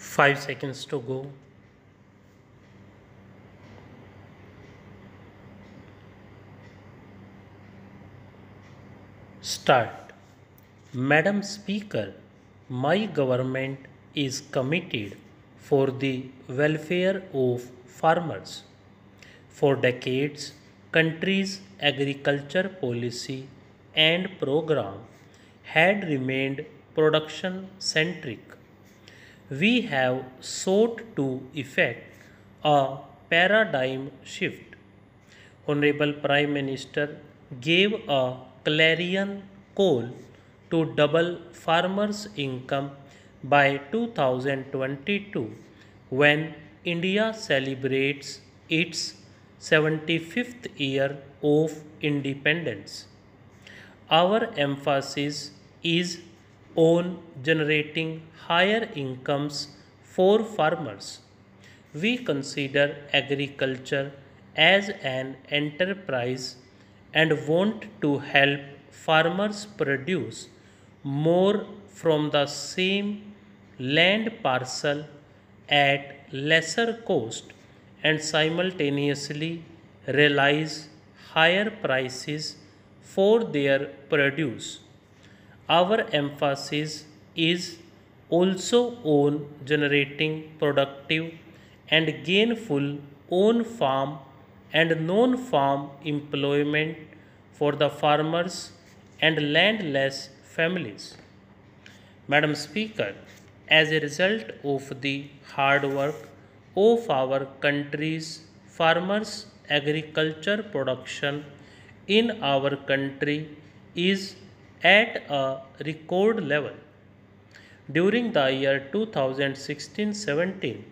5 seconds to go. Start. Madam Speaker, my government is committed for the welfare of farmers. For decades, country's agriculture policy and program had remained production centric. We have sought to effect a paradigm shift. Honorable Prime Minister gave a clarion call to double farmers' income by 2022 when India celebrates its 75th year of independence. Our emphasis is on generating higher incomes for farmers. We consider agriculture as an enterprise and want to help farmers produce more from the same land parcel at lesser cost and simultaneously realize higher prices for their produce. Our emphasis is also on generating productive and gainful on farm and non farm employment for the farmers and landless families. Madam Speaker, as a result of the hard work of our country's farmers, agriculture production in our country is at a record level. During the year 2016-17,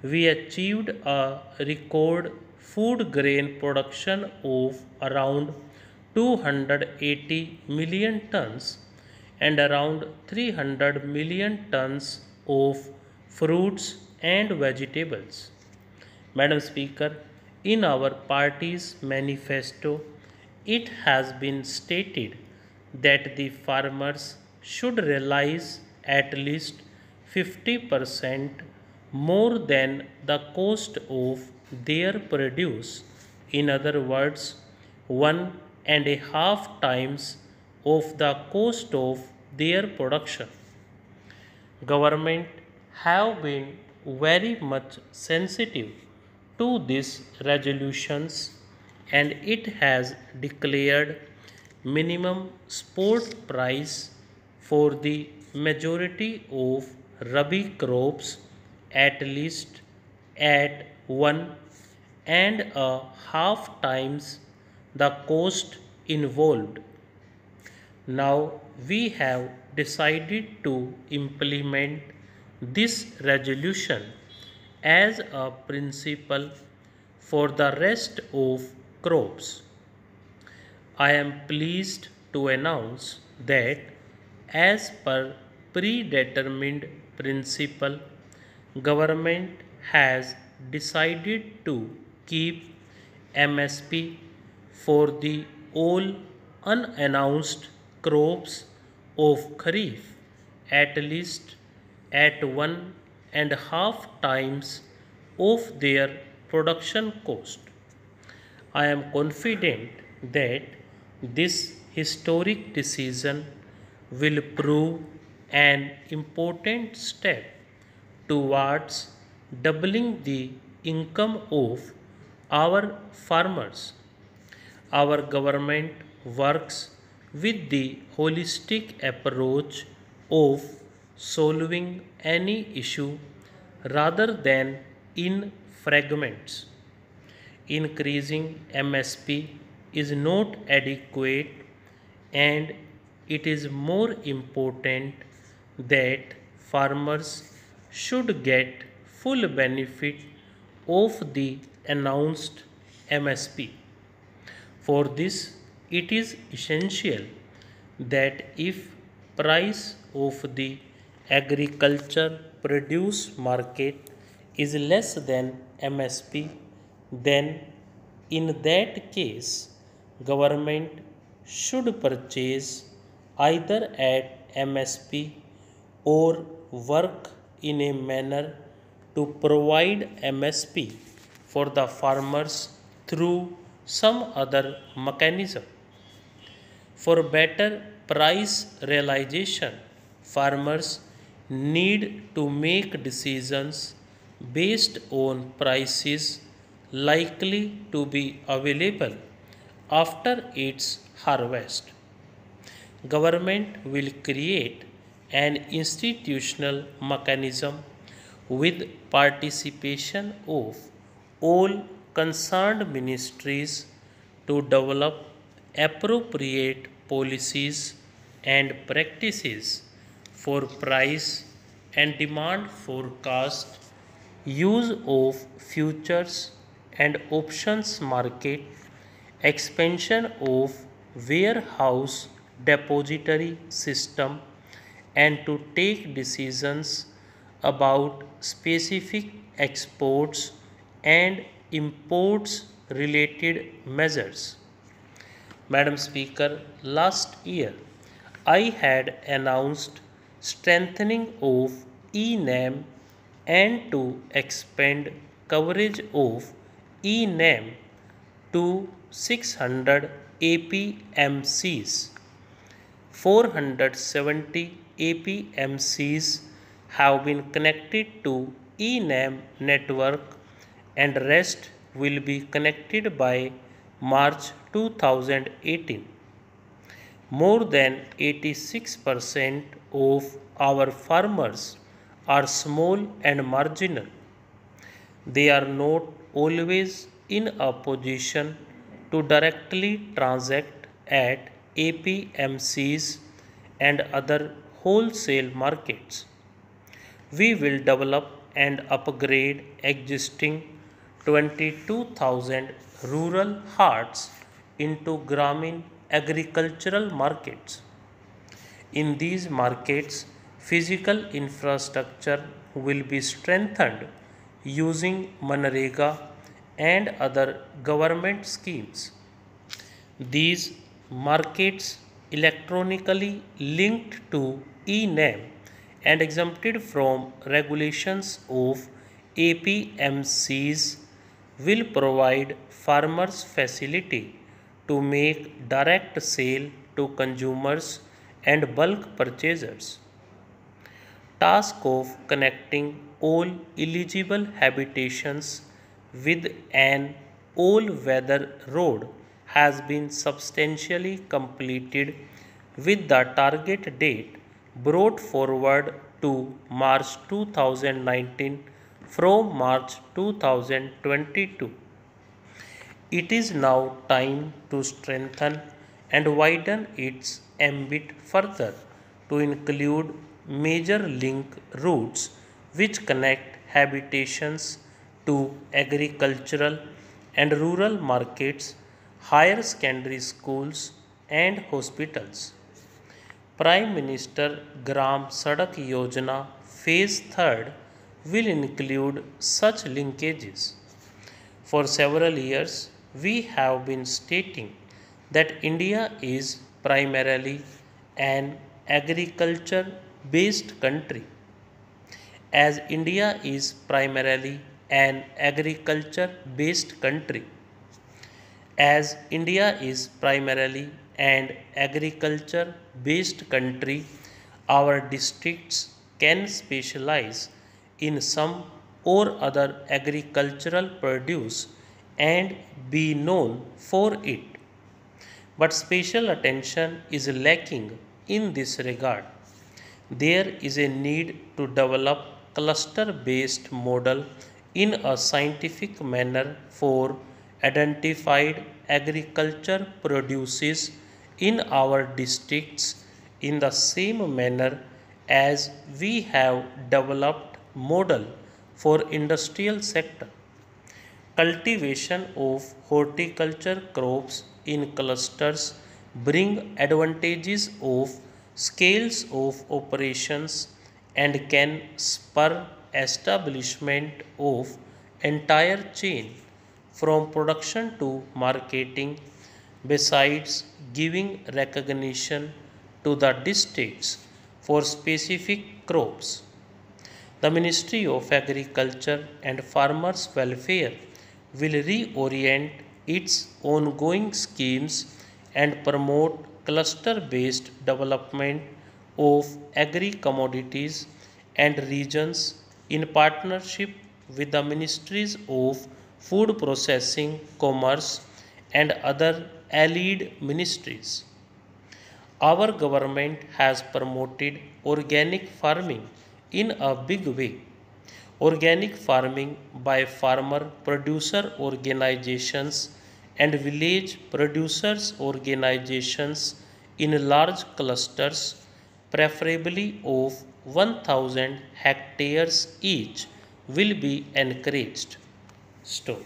we achieved a record food grain production of around 280 million tons and around 300 million tons of fruits and vegetables. Madam Speaker, in our party's manifesto, it has been stated that the farmers should realize at least 50% more than the cost of their produce. In other words, 1.5 times of the cost of their production. Government have been very much sensitive to these resolutions and it has declared minimum support price for the majority of rabi crops at least at 1.5 times the cost involved. Now we have decided to implement this resolution as a principle for the rest of crops. I am pleased to announce that as per predetermined principle, government has decided to keep MSP for the all unannounced crops of Kharif at least at 1.5 times of their production cost. I am confident that this historic decision will prove an important step towards doubling the income of our farmers. Our government works with the holistic approach of solving any issue rather than in fragments. Increasing MSP is not adequate and it is more important that farmers should get full benefit of the announced MSP. For this, it is essential that if price of the agriculture produce market is less than MSP, then in that case government should purchase either at MSP or work in a manner to provide MSP for the farmers through some other mechanism. For better price realization, farmers need to make decisions based on prices likely to be available after its harvest. Government will create an institutional mechanism with participation of all concerned ministries to develop appropriate policies and practices for price and demand forecast, use of futures and options market, expansion of warehouse depository system, and to take decisions about specific exports and imports related measures. Madam Speaker, last year I had announced strengthening of eNAM and to expand coverage of eNAM to 600 APMCs. 470 APMCs have been connected to eNAM network and rest will be connected by March 2018. More than 86% of our farmers are small and marginal. They are not always in a position to directly transact at APMCs and other wholesale markets. We will develop and upgrade existing 22,000 rural hearts into Gramin agricultural markets. In these markets, physical infrastructure will be strengthened using Manrega and other government schemes. These markets electronically linked to eNAM and exempted from regulations of APMCs will provide farmers facility to make direct sale to consumers and bulk purchasers. Task of connecting all eligible habitations with an all-weather road has been substantially completed with the target date brought forward to March 2019 from March 2022. It is now time to strengthen and widen its ambit further to include major link routes which connect habitations to agricultural and rural markets, higher secondary schools and hospitals. Prime Minister Gram Sadak Yojana Phase 3 will include such linkages. For several years, we have been stating that India is primarily an agriculture based country. As India is primarily an agriculture based country, as India is primarily an agriculture based country, our districts can specialize in some or other agricultural produce and be known for it. But special attention is lacking in this regard. There is a need to develop cluster based model in a scientific manner for identified agriculture produces in our districts in the same manner as we have developed model for industrial sector. Cultivation of horticulture crops in clusters bring advantages of scales of operations and can spur establishment of entire chain from production to marketing, besides giving recognition to the districts for specific crops. The Ministry of Agriculture and Farmers' Welfare will reorient its ongoing schemes and promote cluster based development of agri commodities and regions in partnership with the Ministries of Food Processing, Commerce, and other allied ministries. Our government has promoted organic farming in a big way. Organic farming by farmer producer organizations and village producers organizations in large clusters, preferably of 1000 hectares each, will be encouraged. Stop.